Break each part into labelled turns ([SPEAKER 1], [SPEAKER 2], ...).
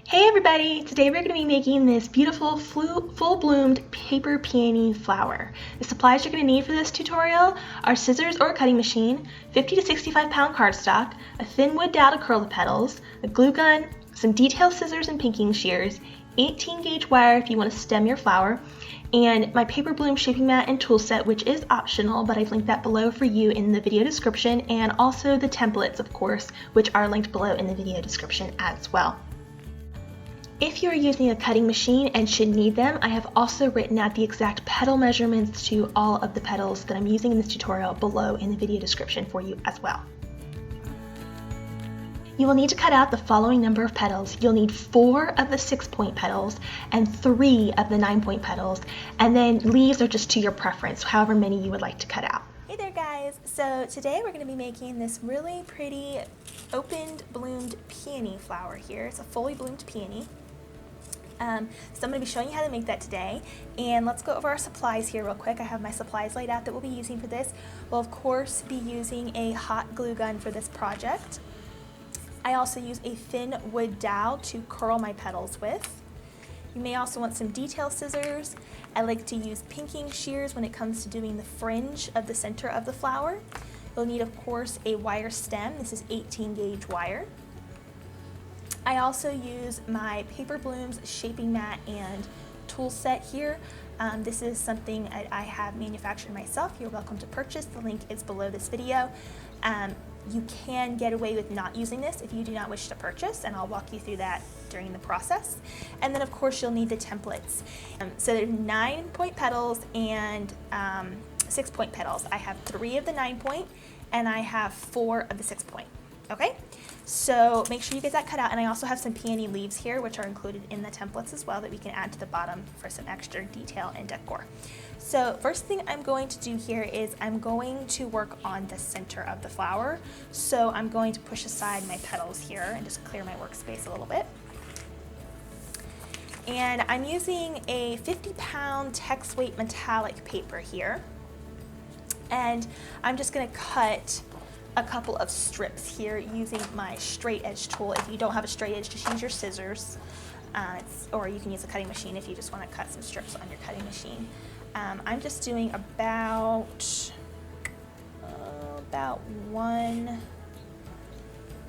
[SPEAKER 1] Hey everybody! Today we're going to be making this beautiful full-bloomed paper peony flower. The supplies you're going to need for this tutorial are scissors or a cutting machine, 50 to 65 pound cardstock, a thin wood dowel to curl the petals, a glue gun, some detail scissors and pinking shears, 18 gauge wire if you want to stem your flower, and my paper bloom shaping mat and tool set, which is optional, but I've linked that below for you in the video description, and also the templates, of course, which are linked below in the video description as well. If you're using a cutting machine and should need them, I have also written out the exact petal measurements to all of the petals that I'm using in this tutorial below in the video description for you as well. You will need to cut out the following number of petals. You'll need 4 of the 6-point petals and 3 of the 9-point petals, and then leaves are just to your preference, however many you would like to cut out.
[SPEAKER 2] Hey there guys! So today we're going to be making this really pretty opened bloomed peony flower here. It's a fully bloomed peony. So I'm going to be showing you how to make that today, and let's go over our supplies here real quick. I have my supplies laid out that we'll be using for this. We'll of course be using a hot glue gun for this project. I also use a thin wood dowel to curl my petals with. You may also want some detail scissors. I like to use pinking shears when it comes to doing the fringe of the center of the flower. You'll need of course a wire stem. This is 18 gauge wire. I also use my Paper Blooms shaping mat and tool set here. This is something I have manufactured myself. You're welcome to purchase. The link is below this video. You can get away with not using this if you do not wish to purchase, and I'll walk you through that during the process. And then of course you'll need the templates. So there's 9-point petals and 6-point petals. I have 3 of the 9-point and I have 4 of the 6-point. Okay, so make sure you get that cut out, and I also have some peony leaves here which are included in the templates as well that we can add to the bottom for some extra detail and decor. So first thing I'm going to do here is I'm going to work on the center of the flower. So I'm going to push aside my petals here and just clear my workspace a little bit. And I'm using a 50-pound tex weight metallic paper here, and I'm just going to cut a couple of strips here using my straight edge tool. If you don't have a straight edge, just use your scissors, or you can use a cutting machine if you just want to cut some strips on your cutting machine. I'm just doing about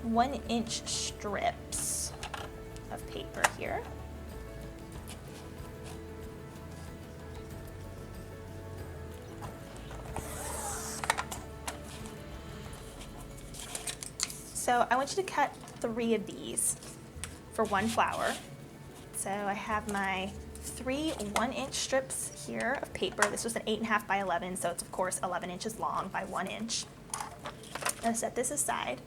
[SPEAKER 2] 1-inch strips of paper here. So I want you to cut 3 of these for one flower. So I have my 3 1-inch strips here of paper. This was an 8.5 by 11, so it's of course 11 inches long by 1 inch. I'm going to set this aside.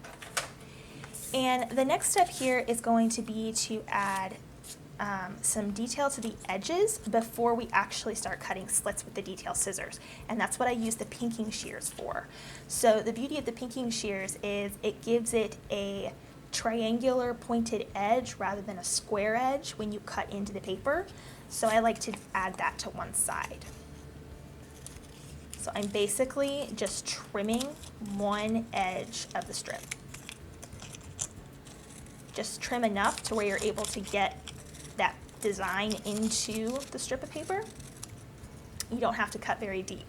[SPEAKER 2] And the next step here is going to be to add some detail to the edges before we actually start cutting slits with the detail scissors, and that's what I use the pinking shears for. So the beauty of the pinking shears is it gives it a triangular pointed edge rather than a square edge when you cut into the paper. So I like to add that to one side. So I'm basically just trimming one edge of the strip. Just trim enough to where you're able to get that design into the strip of paper. You don't have to cut very deep,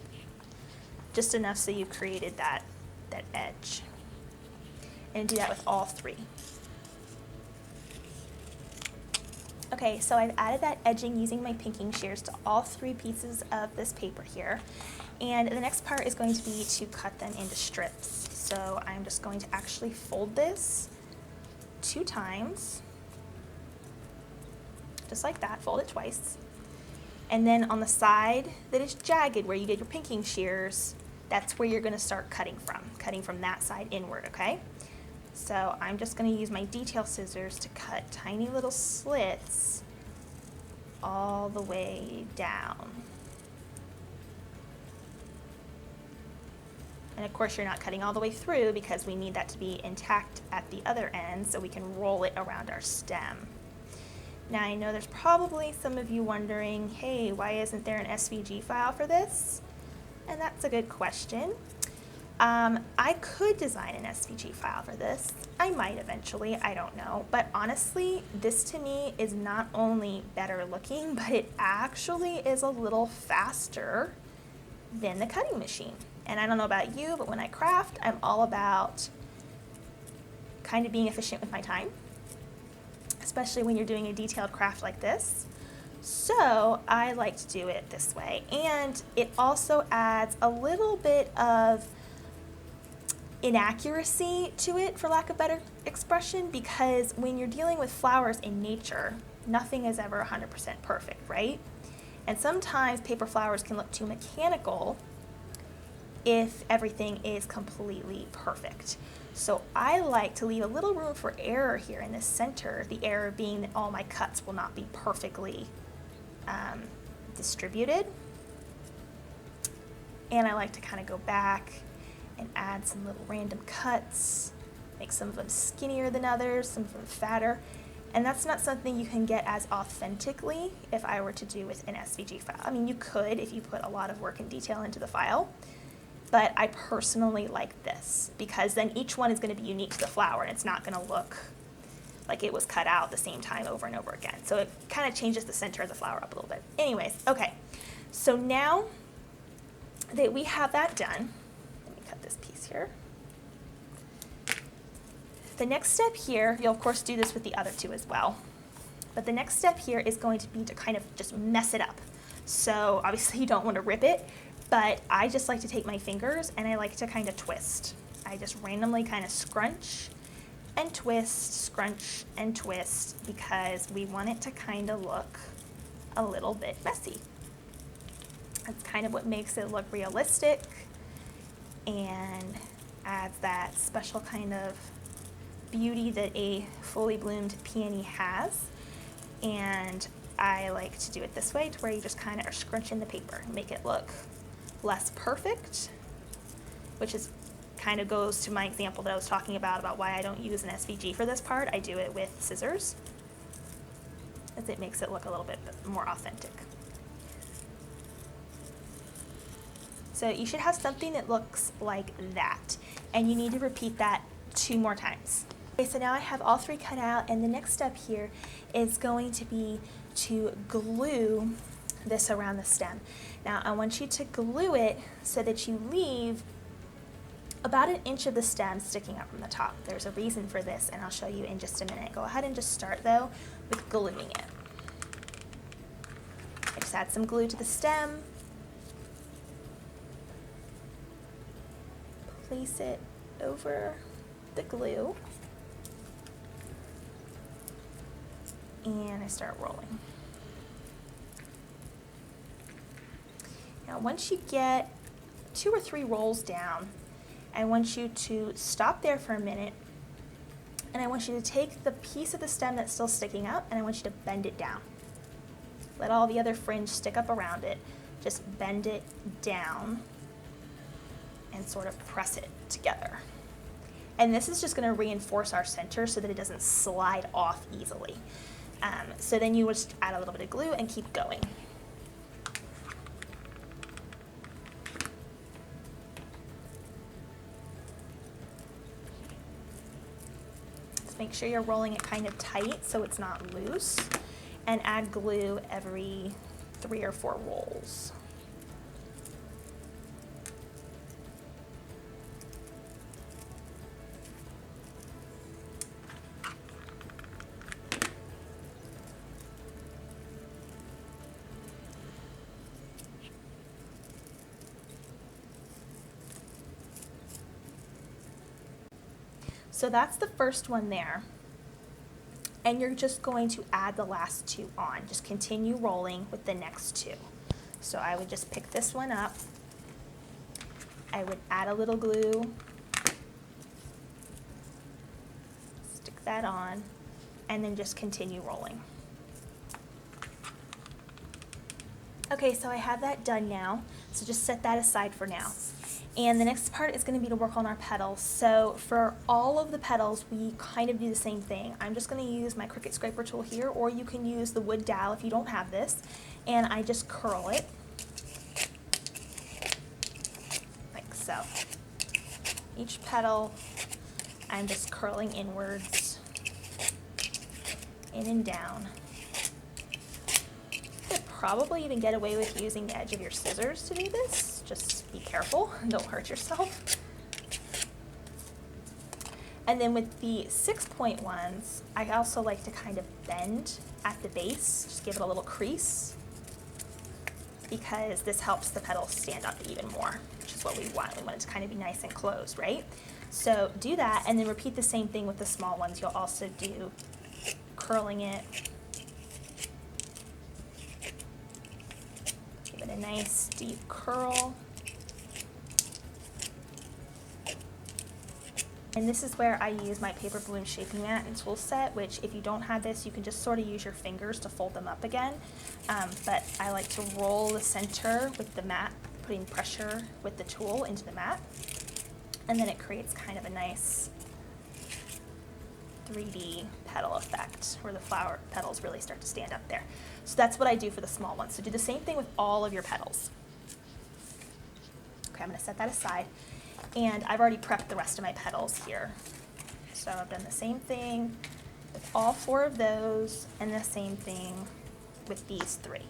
[SPEAKER 2] just enough so you've created that edge. And do that with all 3. Okay, so I've added that edging using my pinking shears to all 3 pieces of this paper here. And the next part is going to be to cut them into strips. So I'm just going to actually fold this 2 times. Just like that, fold it twice. And then on the side that is jagged where you did your pinking shears, that's where you're going to start cutting from that side inward, okay? So I'm just going to use my detail scissors to cut tiny little slits all the way down. And of course you're not cutting all the way through because we need that to be intact at the other end so we can roll it around our stem. Now I know there's probably some of you wondering, hey, why isn't there an SVG file for this? And that's a good question. I could design an SVG file for this. I might eventually, I don't know. But honestly, this to me is not only better looking, but it actually is a little faster than the cutting machine. And I don't know about you, but when I craft, I'm all about kind of being efficient with my time, especially when you're doing a detailed craft like this. So I like to do it this way. And it also adds a little bit of inaccuracy to it, for lack of better expression, because when you're dealing with flowers in nature, nothing is ever 100% perfect, right? And sometimes paper flowers can look too mechanical if everything is completely perfect. So I like to leave a little room for error here in the center, the error being that all my cuts will not be perfectly distributed. And I like to kind of go back and add some little random cuts, make some of them skinnier than others, some of them fatter. And that's not something you can get as authentically if I were to do with an SVG file. I mean, you could if you put a lot of work and detail into the file, but I personally like this because then each one is going to be unique to the flower and it's not going to look like it was cut out the same time over and over again. So it kind of changes the center of the flower up a little bit. Anyways, okay, so now that we have that done, let me cut this piece here. The next step here, you'll of course do this with the other two as well, but the next step here is going to be to kind of just mess it up. So obviously you don't want to rip it, but I just like to take my fingers and I like to kind of twist. I just randomly kind of scrunch and twist, scrunch and twist, because we want it to kind of look a little bit messy. That's kind of what makes it look realistic and adds that special kind of beauty that a fully bloomed peony has. And I like to do it this way, to where you just kind of are scrunching the paper and make it look less perfect, which is kind of goes to my example that I was talking about why I don't use an SVG for this part. I do it with scissors, as it makes it look a little bit more authentic. So you should have something that looks like that, and you need to repeat that 2 more times. Okay, so now I have all 3 cut out, and the next step here is going to be to glue this around the stem. Now I want you to glue it so that you leave about 1 inch of the stem sticking up from the top. There's a reason for this, and I'll show you in just a minute. Go ahead and just start though with gluing it. I just add some glue to the stem, place it over the glue, and I start rolling. Now once you get 2 or 3 rolls down, I want you to stop there for a minute, and I want you to take the piece of the stem that's still sticking out, and I want you to bend it down. Let all the other fringe stick up around it. Just bend it down and sort of press it together. And this is just going to reinforce our center so that it doesn't slide off easily. So then you just add a little bit of glue and keep going. Just make sure you're rolling it kind of tight so it's not loose, and add glue every 3 or 4 rolls. So that's the first one there, and you're just going to add the last 2 on. Just continue rolling with the next 2. So I would just pick this one up, I would add a little glue, stick that on, and then just continue rolling. Okay, so I have that done now, so just set that aside for now. And the next part is going to be to work on our petals. So for all of the petals, we kind of do the same thing. I'm just going to use my Cricut scraper tool here, or you can use the wood dowel if you don't have this. And I just curl it, like so. each petal, I'm just curling inwards, in and down. You could probably even get away with using the edge of your scissors to do this. Just be careful, don't hurt yourself. And then with the 6-point ones, I also like to kind of bend at the base, just give it a little crease, because this helps the petals stand up even more, which is what we want. We want it to kind of be nice and closed, right? So do that, and then repeat the same thing with the small ones. You'll also do curling it. Give it a nice deep curl. And this is where I use my paper balloon shaping mat and tool set, which if you don't have this, you can just sort of use your fingers to fold them up again. But I like to roll the center with the mat, putting pressure with the tool into the mat. And then it creates kind of a nice 3D petal effect where the flower petals really start to stand up there. So that's what I do for the small ones. So do the same thing with all of your petals. Okay, I'm gonna set that aside. And I've already prepped the rest of my petals here. So I've done the same thing with all 4 of those and the same thing with these 3.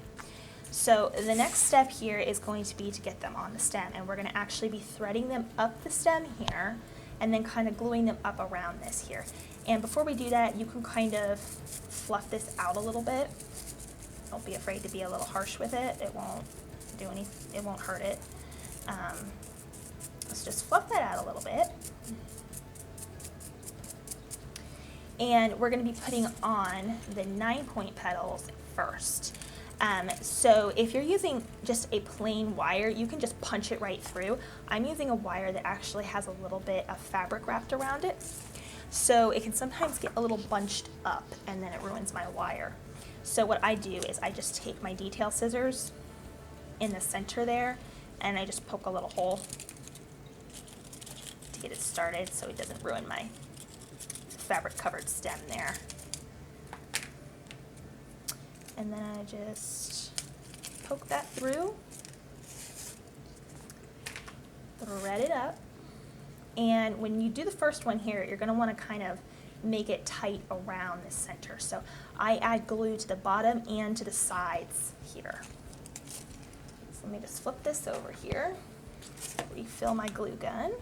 [SPEAKER 2] So the next step here is going to be to get them on the stem, and we're going to actually be threading them up the stem here and then kind of gluing them up around this here. And before we do that, you can kind of fluff this out a little bit. Don't be afraid to be a little harsh with it. It won't do anything, it won't hurt it. Let's just fluff that out a little bit. And we're going to be putting on the 9-point petals first. So if you're using just a plain wire, you can just punch it right through. I'm using a wire that actually has a little bit of fabric wrapped around it. So it can sometimes get a little bunched up and then it ruins my wire. So what I do is I just take my detail scissors in the center there and I just poke a little hole to get it started so it doesn't ruin my fabric covered stem there. And then I just poke that through, thread it up, and when you do the first one here, you're going to want to kind of make it tight around the center. So I add glue to the bottom and to the sides here. So let me just flip this over here, refill my glue gun.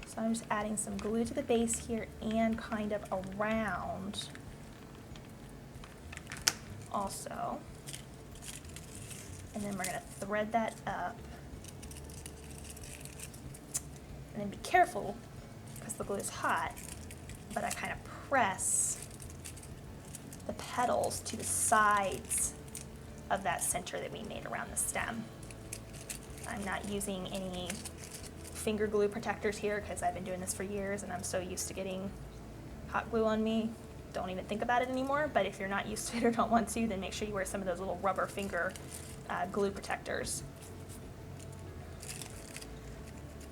[SPEAKER 2] So I'm just adding some glue to the base here and kind of around also. And then we're going to thread that up. And then be careful because the glue is hot, but I kind of press the petals to the sides of that center that we made around the stem. I'm not using any finger glue protectors here because I've been doing this for years and I'm so used to getting hot glue on me. Don't even think about it anymore, but if you're not used to it or don't want to, then make sure you wear some of those little rubber finger glue protectors.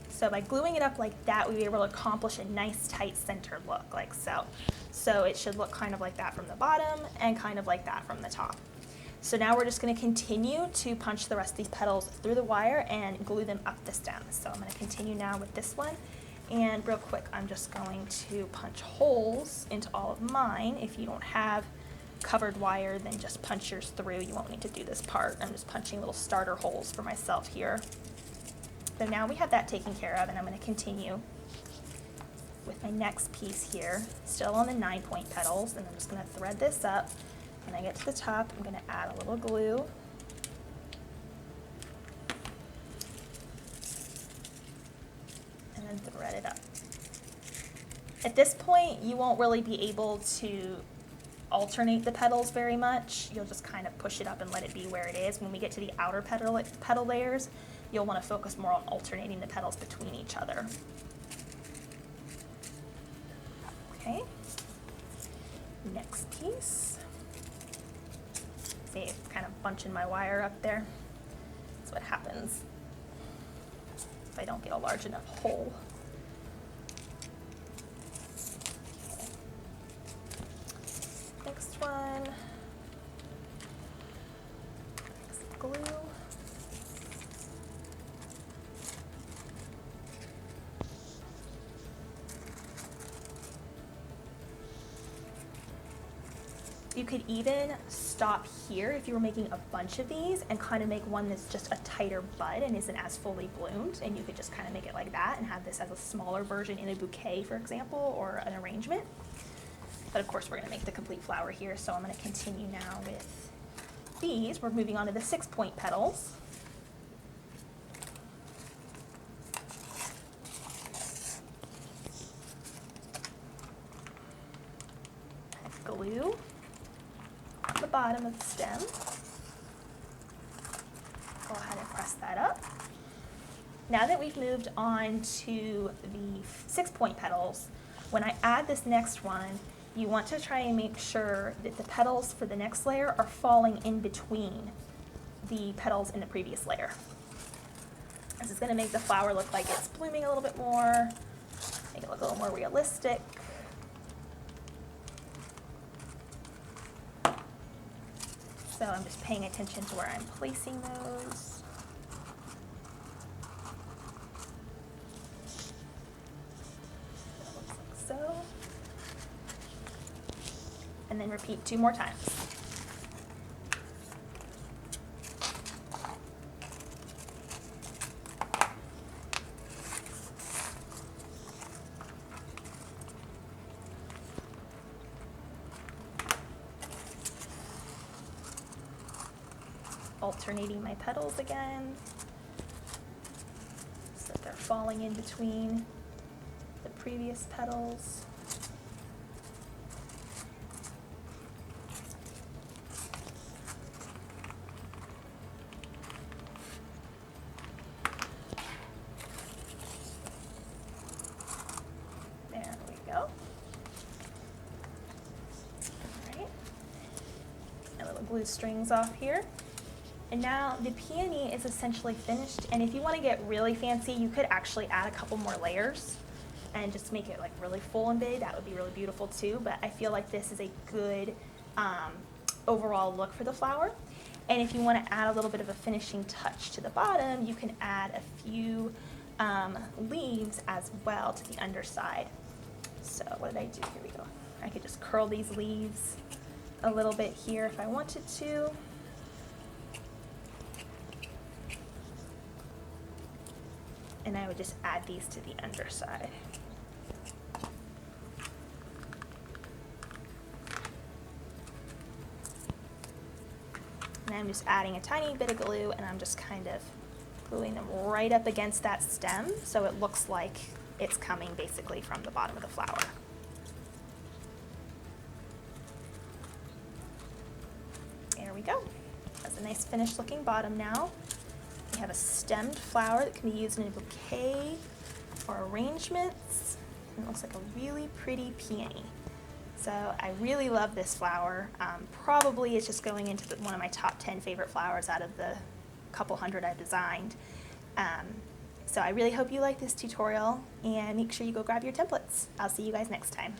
[SPEAKER 2] So by gluing it up like that, we'll be able to accomplish a nice tight center look like so. So it should look kind of like that from the bottom and kind of like that from the top. So now we're just going to continue to punch the rest of these petals through the wire and glue them up the stem. So I'm going to continue now with this one. And real quick, I'm just going to punch holes into all of mine. If you don't have covered wire, then just punch yours through. You won't need to do this part. I'm just punching little starter holes for myself here. So now we have that taken care of, and I'm going to continue with my next piece here, still on the 9-point petals, and I'm just going to thread this up. When I get to the top, I'm going to add a little glue. And then thread it up. At this point, you won't really be able to alternate the petals very much. You'll just kind of push it up and let it be where it is. When we get to the outer petal layers, you'll want to focus more on alternating the petals between each other. Okay. Next piece. See, it's kind of bunching my wire up there. That's what happens if I don't get a large enough hole. Okay. Next one. Some glue. You could even stop here if you were making a bunch of these and kind of make one that's just a tighter bud and isn't as fully bloomed, and you could just kind of make it like that and have this as a smaller version in a bouquet, for example, or an arrangement. But of course we're going to make the complete flower here, so I'm going to continue now with these. We're moving on to the 6-point petals. Glue on the bottom of the stem. Go ahead and press that up. Now that we've moved on to the 6-point petals, when I add this next one, you want to try and make sure that the petals for the next layer are falling in between the petals in the previous layer. This is going to make the flower look like it's blooming a little bit more, make it look a little more realistic. So I'm just paying attention to where I'm placing those. Looks like so. And then repeat 2 more times. Alternating my petals again so that they're falling in between the previous petals. There we go. All right. A little glue strings off here. And now the peony is essentially finished, and if you want to get really fancy, you could actually add a couple more layers and just make it like really full and big. That would be really beautiful too, but I feel like this is a good overall look for the flower. And if you want to add a little bit of a finishing touch to the bottom, you can add a few leaves as well to the underside. So what did I do? Here we go. I could just curl these leaves a little bit here if I wanted to. And I would just add these to the underside. And I'm just adding a tiny bit of glue, and I'm just kind of gluing them right up against that stem so it looks like it's coming basically from the bottom of the flower. There we go. That's a nice finished looking bottom now. We have a stemmed flower that can be used in a bouquet or arrangements. It looks like a really pretty peony. So I really love this flower. Probably it's just going into one of my top 10 favorite flowers out of the couple hundred I've designed. So I really hope you like this tutorial, and make sure you go grab your templates. I'll see you guys next time.